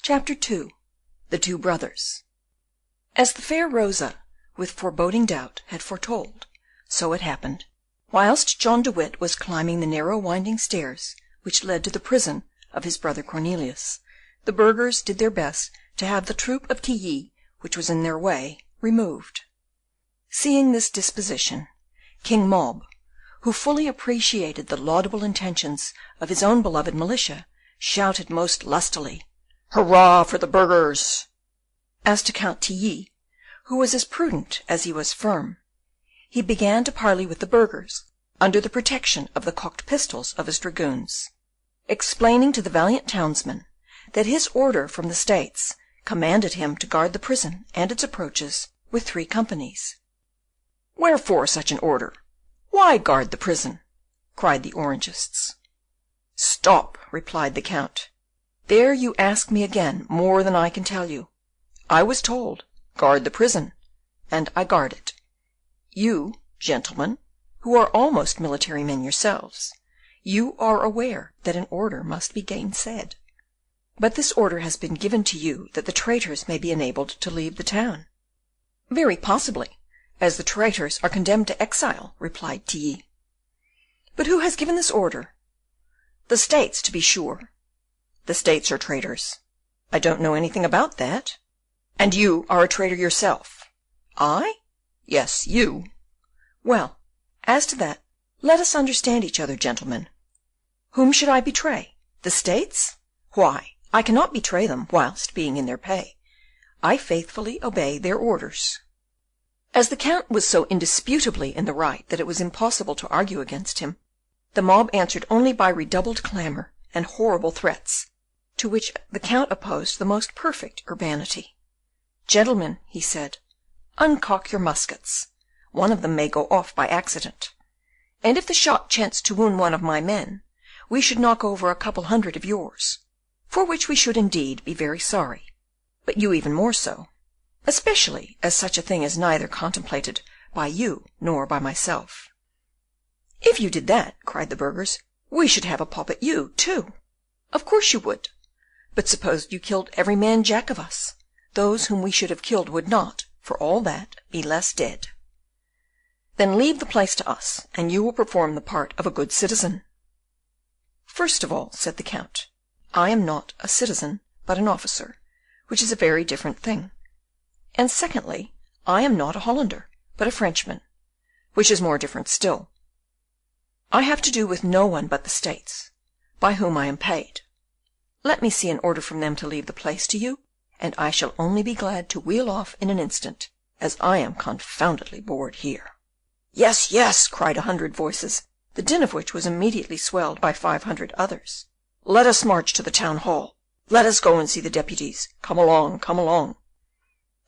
Chapter 2. The Two Brothers. As the fair Rosa, with foreboding doubt, had foretold, so it happened. Whilst John de Witt was climbing the narrow winding stairs which led to the prison of his brother Cornelius, the burghers did their best to have the troop of Tilly, which was in their way, removed. Seeing this disposition, King Mob, who fully appreciated the laudable intentions of his own beloved militia, shouted most lustily, "Hurrah for the burghers!" As to Count Tilly, who was as prudent as he was firm, he began to parley with the burghers, under the protection of the cocked pistols of his dragoons, explaining to the valiant townsmen that his order from the States commanded him to guard the prison and its approaches with 3 companies. "Wherefore such an order? Why guard the prison?" cried the Orangists. "Stop," replied the Count. "There you ask me again more than I can tell you. I was told, guard the prison, and I guard it. You, gentlemen, who are almost military men yourselves, you are aware that an order must be gainsaid. But this order has been given to you that the traitors may be enabled to leave the town." "Very possibly, as the traitors are condemned to exile," replied Tilly. "But who has given this order?" "The States, to be sure." "The States are traitors." "I don't know anything about that." "And you are a traitor yourself." "I?" "Yes, you." "Well, as to that, let us understand each other, gentlemen. Whom should I betray? The States? Why, I cannot betray them whilst being in their pay. I faithfully obey their orders." As the Count was so indisputably in the right that it was impossible to argue against him, the mob answered only by redoubled clamour and horrible threats, to which the Count opposed the most perfect urbanity. "Gentlemen," he said, "uncock your muskets. One of them may go off by accident, and if the shot chanced to wound one of my men, we should knock over a couple hundred of yours, for which we should indeed be very sorry, but you even more so, especially as such a thing is neither contemplated by you nor by myself." "If you did that," cried the burghers, "we should have a pop at you too." "Of course you would. But suppose you killed every man jack of us, those whom we should have killed would not, for all that, be less dead." "Then leave the place to us, and you will perform the part of a good citizen." "First of all," said the Count, "I am not a citizen, but an officer, which is a very different thing. And secondly, I am not a Hollander, but a Frenchman, which is more different still. I have to do with no one but the States, by whom I am paid. Let me see an order from them to leave the place to you, and I shall only be glad to wheel off in an instant, as I am confoundedly bored here." "Yes, yes," cried 100 voices, the din of which was immediately swelled by 500 others. "Let us march to the town hall. Let us go and see the deputies. Come along, come along."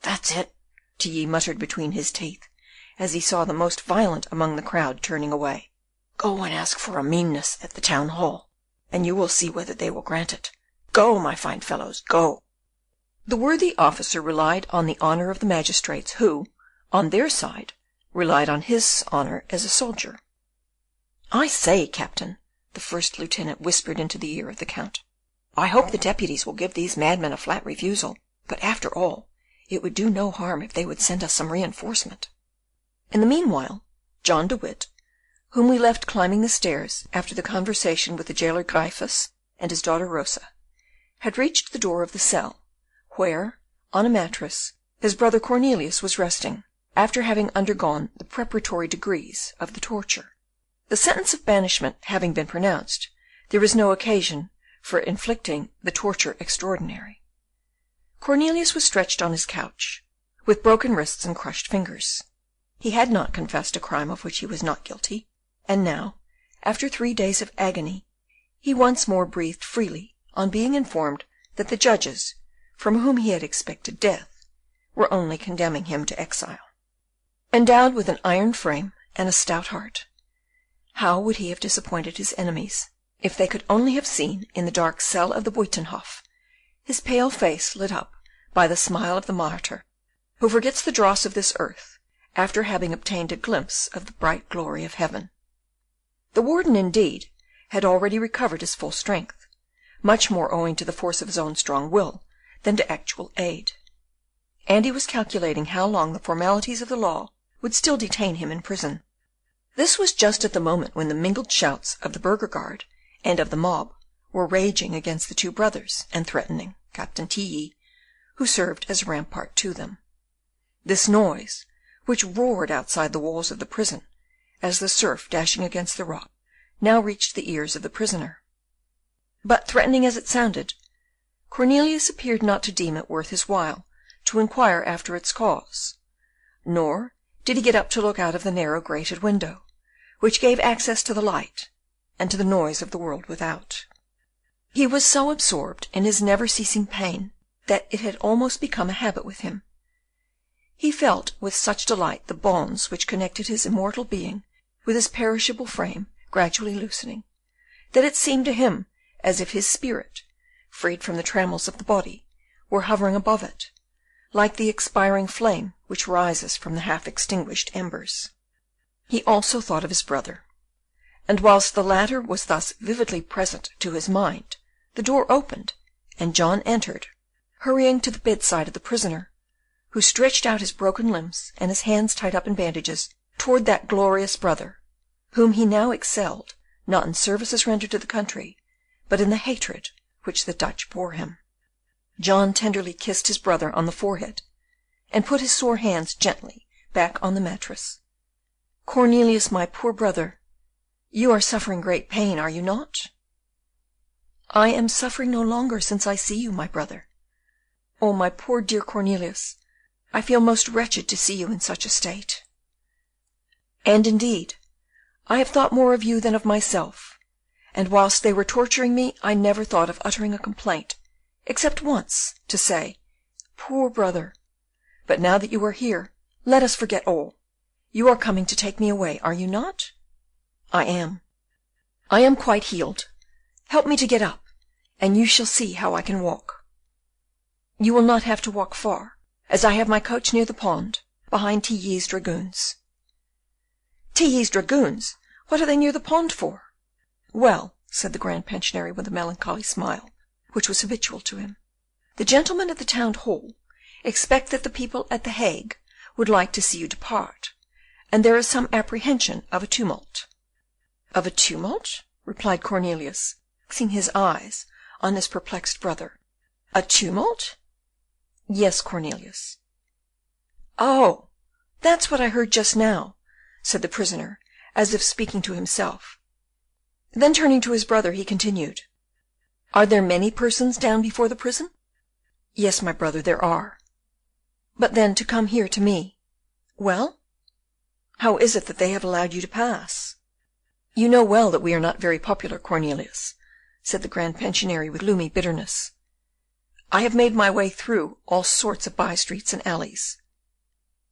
"That's it," Tilly muttered between his teeth, as he saw the most violent among the crowd turning away. "Go and ask for a meanness at the town hall, and you will see whether they will grant it. Go, my fine fellows, go." The worthy officer relied on the honour of the magistrates, who, on their side, relied on his honour as a soldier. "I say, captain," the first lieutenant whispered into the ear of the Count, "I hope the deputies will give these madmen a flat refusal, but after all, it would do no harm if they would send us some reinforcement." In the meanwhile, John de Witt, whom we left climbing the stairs after the conversation with the jailer Gryphus and his daughter Rosa, had reached the door of the cell, where, on a mattress, his brother Cornelius was resting, after having undergone the preparatory degrees of the torture. The sentence of banishment having been pronounced, there was no occasion for inflicting the torture extraordinary. Cornelius was stretched on his couch, with broken wrists and crushed fingers. He had not confessed a crime of which he was not guilty, and now, after 3 days of agony, he once more breathed freely on being informed that the judges, from whom he had expected death, were only condemning him to exile. Endowed with an iron frame and a stout heart, how would he have disappointed his enemies, if they could only have seen in the dark cell of the Buitenhof his pale face lit up by the smile of the martyr, who forgets the dross of this earth after having obtained a glimpse of the bright glory of heaven. The warden, indeed, had already recovered his full strength, much more owing to the force of his own strong will than to actual aid. And he was calculating how long the formalities of the law would still detain him in prison. This was just at the moment when the mingled shouts of the burgher guard and of the mob were raging against the two brothers, and threatening Captain Tilly, who served as a rampart to them. This noise, which roared outside the walls of the prison, as the surf dashing against the rock, now reached the ears of the prisoner. But, threatening as it sounded, Cornelius appeared not to deem it worth his while to inquire after its cause, nor did he get up to look out of the narrow grated window, which gave access to the light and to the noise of the world without. He was so absorbed in his never-ceasing pain that it had almost become a habit with him. He felt with such delight the bonds which connected his immortal being with his perishable frame gradually loosening, that it seemed to him as if his spirit, freed from the trammels of the body, were hovering above it, like the expiring flame which rises from the half-extinguished embers. He also thought of his brother, and whilst the latter was thus vividly present to his mind, the door opened, and John entered, hurrying to the bedside of the prisoner, who stretched out his broken limbs and his hands tied up in bandages toward that glorious brother, whom he now excelled, not in services rendered to the country, but in the hatred which the Dutch bore him. John tenderly kissed his brother on the forehead, and put his sore hands gently back on the mattress. "Cornelius, my poor brother, you are suffering great pain, are you not?" "I am suffering no longer since I see you, my brother. Oh, my poor dear Cornelius, I feel most wretched to see you in such a state. And indeed, I have thought more of you than of myself, and whilst they were torturing me, I never thought of uttering a complaint, except once, to say, 'Poor brother!' But now that you are here, let us forget all. You are coming to take me away, are you not?" "I am. I am quite healed. Help me to get up, and you shall see how I can walk." "You will not have to walk far, as I have my coach near the pond, behind Tilly's dragoons." "Tilly's dragoons! What are they near the pond for?" "Well," said the Grand Pensionary with a melancholy smile, which was habitual to him, "the gentlemen at the town hall expect that the people at the Hague would like to see you depart, and there is some apprehension of a tumult." "Of a tumult?" replied Cornelius, fixing his eyes on his perplexed brother. "A tumult?" "Yes, Cornelius." "Oh, that's what I heard just now," said the prisoner, as if speaking to himself. Then turning to his brother, he continued, "Are there many persons down before the prison?" "Yes, my brother, there are." "But then to come here to me—" "Well?" "How is it that they have allowed you to pass?" "You know well that we are not very popular, Cornelius," said the Grand Pensionary with gloomy bitterness. "I have made my way through all sorts of by-streets and alleys."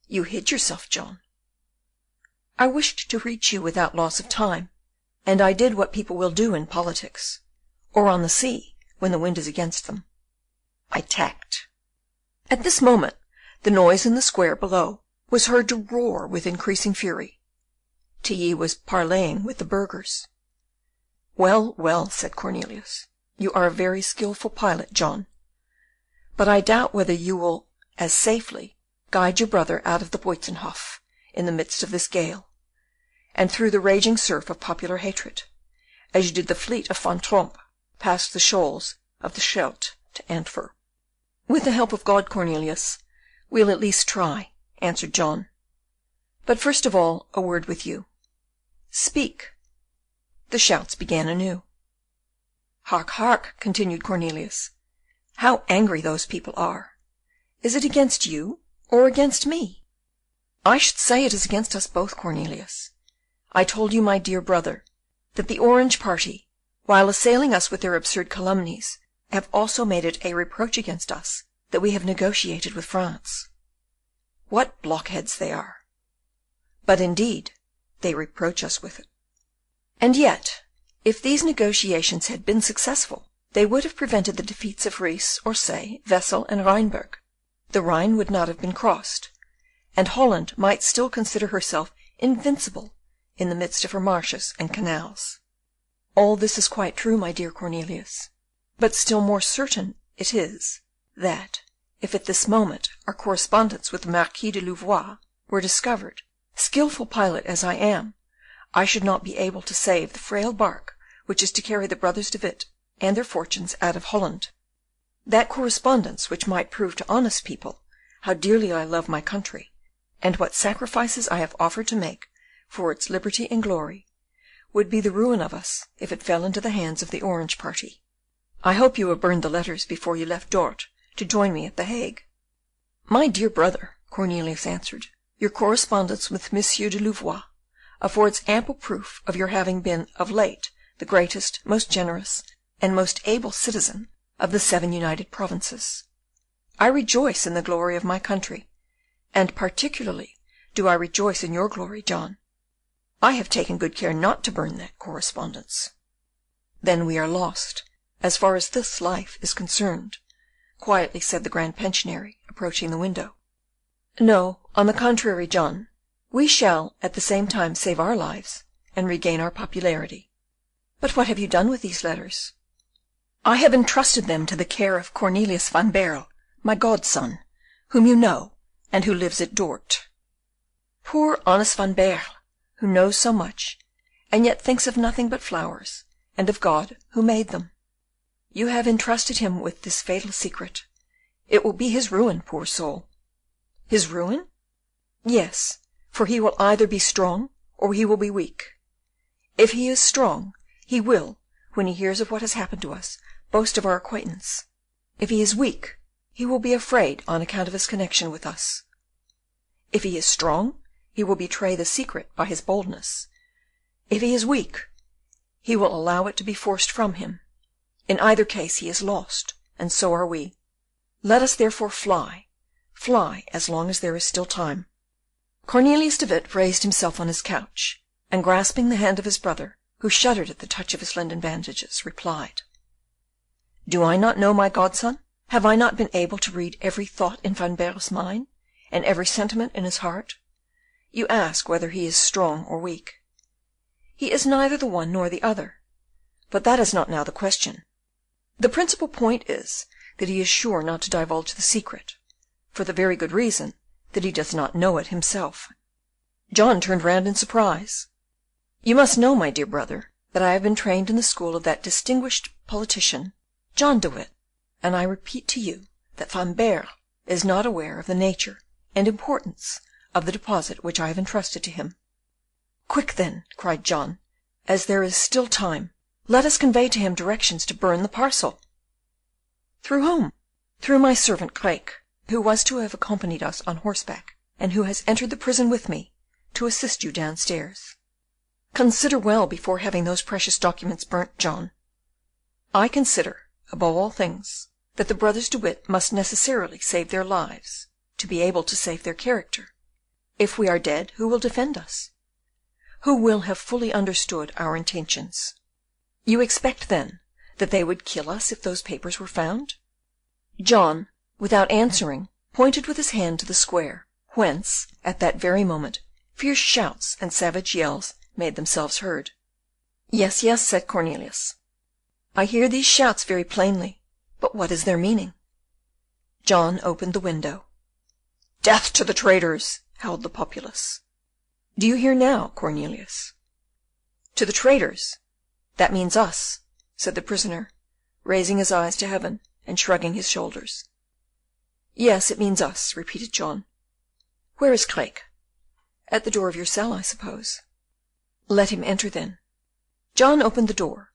"You hid yourself, John." "I wished to reach you without loss of time, and I did what people will do in politics, or on the sea when the wind is against them. I tacked." At this moment the noise in the square below was heard to roar with increasing fury. Tilly was parleying with the burghers. "Well, well," said Cornelius, "you are a very skilful pilot, John, but I doubt whether you will as safely guide your brother out of the Buitenhof in the midst of this gale, and through the raging surf of popular hatred, as you did the fleet of Van Tromp past the shoals of the Scheldt to Antwerp." "With the help of God, Cornelius, we'll at least try," answered John. "But first of all, a word with you." "Speak." The shouts began anew. "Hark, hark!" continued Cornelius. "How angry those people are! Is it against you or against me?" "I should say it is against us both, Cornelius. I told you, my dear brother, that the Orange party, while assailing us with their absurd calumnies, have also made it a reproach against us that we have negotiated with France. What blockheads they are! But indeed they reproach us with it. And yet, if these negotiations had been successful, they would have prevented the defeats of Ries, Orsay, Wesel, and Rheinberg. The Rhine would not have been crossed, and Holland might still consider herself invincible in the midst of her marshes and canals. All this is quite true, my dear Cornelius, but still more certain it is that, if at this moment our correspondence with the Marquis de Louvois were discovered, skilful pilot as I am, I should not be able to save the frail bark which is to carry the brothers de Witt and their fortunes out of Holland. That correspondence which might prove to honest people how dearly I love my country, and what sacrifices I have offered to make for its liberty and glory, would be the ruin of us if it fell into the hands of the Orange party. I hope you have burned the letters before you left Dort to join me at the Hague. My dear brother, Cornelius answered, your correspondence with Monsieur de Louvois affords ample proof of your having been of late the greatest, most generous, and most able citizen of the 7 United Provinces. I rejoice in the glory of my country, and particularly do I rejoice in your glory, John. I have taken good care not to burn that correspondence. Then we are lost, as far as this life is concerned, quietly said the Grand Pensionary, approaching the window. No, on the contrary, John, we shall at the same time save our lives and regain our popularity. But what have you done with these letters? I have entrusted them to the care of Cornelius van Baerle, my godson, whom you know, and who lives at Dort. Poor honest van Baerle, who knows so much, and yet thinks of nothing but flowers, and of God who made them. You have entrusted him with this fatal secret. It will be his ruin, poor soul. His ruin? Yes, for he will either be strong or he will be weak. If he is strong, he will, when he hears of what has happened to us, boast of our acquaintance. If he is weak, he will be afraid on account of his connection with us. If he is strong, he will betray the secret by his boldness. If he is weak, he will allow it to be forced from him. In either case he is lost, and so are we. Let us therefore fly as long as there is still time. Cornelius de Witt raised himself on his couch, and grasping the hand of his brother, who shuddered at the touch of his linen bandages, replied, Do I not know my godson? Have I not been able to read every thought in Van Baerle's mind, and every sentiment in his heart? You ask whether he is strong or weak. He is neither the one nor the other, but that is not now the question. The principal point is that he is sure not to divulge the secret, for the very good reason that he does not know it himself. John turned round in surprise. You must know, my dear brother, that I have been trained in the school of that distinguished politician, John de Witt, and I repeat to you that Van Baerle is not aware of the nature and importance of the deposit which I have entrusted to him. Quick, then, cried John, as there is still time, let us convey to him directions to burn the parcel. Through whom? Through my servant Craeke, who was to have accompanied us on horseback, and who has entered the prison with me to assist you downstairs. Consider well before having those precious documents burnt, John. I consider, above all things, that the brothers de Witt must necessarily save their lives, to be able to save their character. If we are dead, who will defend us? Who will have fully understood our intentions? You expect, then, that they would kill us if those papers were found? John, without answering, pointed with his hand to the square, whence, at that very moment, fierce shouts and savage yells made themselves heard. Yes, yes, said Cornelius. I hear these shouts very plainly, but what is their meaning? John opened the window. Death to the traitors! Howled the populace. Do you hear now, Cornelius? To the traitors! That means us, said the prisoner, raising his eyes to heaven and shrugging his shoulders. Yes, it means us, repeated John. Where is Craeke? At the door of your cell, I suppose. Let him enter, then. John opened the door.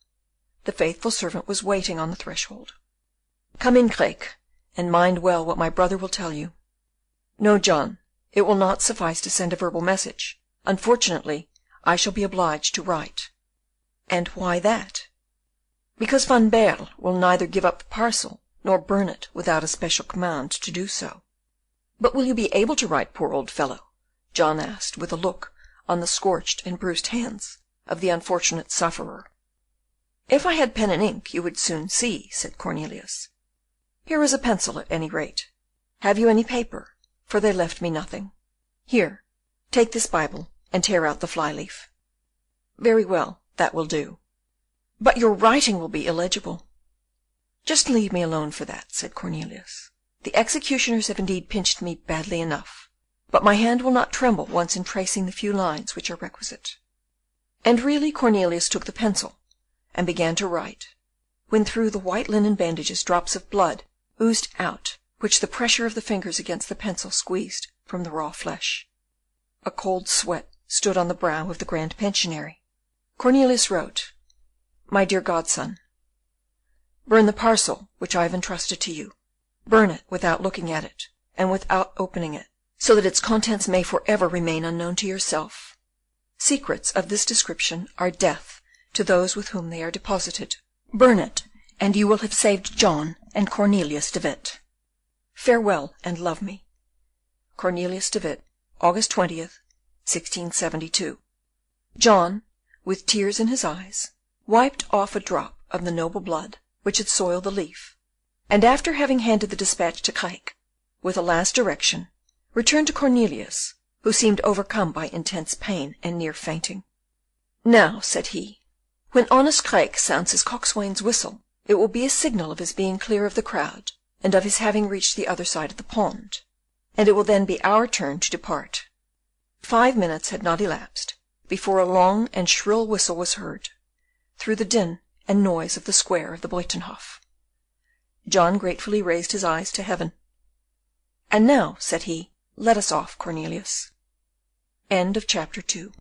The faithful servant was waiting on the threshold. Come in, Craeke, and mind well what my brother will tell you. No, John, it will not suffice to send a verbal message. Unfortunately, I shall be obliged to write. And why that? Because Van Baerle will neither give up the parcel nor burn it without a special command to do so. But will you be able to write, poor old fellow? John asked, with a look on the scorched and bruised hands of the unfortunate sufferer. If I had pen and ink, you would soon see, said Cornelius. Here is a pencil, at any rate. Have you any paper? For they left me nothing. Here, take this Bible, and tear out the fly-leaf. Very well, that will do. But your writing will be illegible. "Just leave me alone for that," said Cornelius. "The executioners have indeed pinched me badly enough, but my hand will not tremble once in tracing the few lines which are requisite." And really Cornelius took the pencil, and began to write, when through the white linen bandages drops of blood oozed out, which the pressure of the fingers against the pencil squeezed from the raw flesh. A cold sweat stood on the brow of the Grand Pensionary. Cornelius wrote, "My dear godson, burn the parcel which I have entrusted to you. Burn it without looking at it, and without opening it, so that its contents may for ever remain unknown to yourself. Secrets of this description are death to those with whom they are deposited. Burn it, and you will have saved John and Cornelius de Witt. Farewell, and love me. Cornelius de Witt, August 20th, 1672. John, with tears in his eyes, wiped off a drop of the noble blood which had soiled the leaf, and after having handed the despatch to Craeke, with a last direction, returned to Cornelius, who seemed overcome by intense pain and near fainting. "Now," said he, "when honest Craeke sounds his coxswain's whistle, it will be a signal of his being clear of the crowd, and of his having reached the other side of the pond, and it will then be our turn to depart." 5 minutes had not elapsed before a long and shrill whistle was heard, through the din and noise of the square of the Buitenhof. John gratefully raised his eyes to heaven. "And now," said he, "let us off, Cornelius." Chapter 2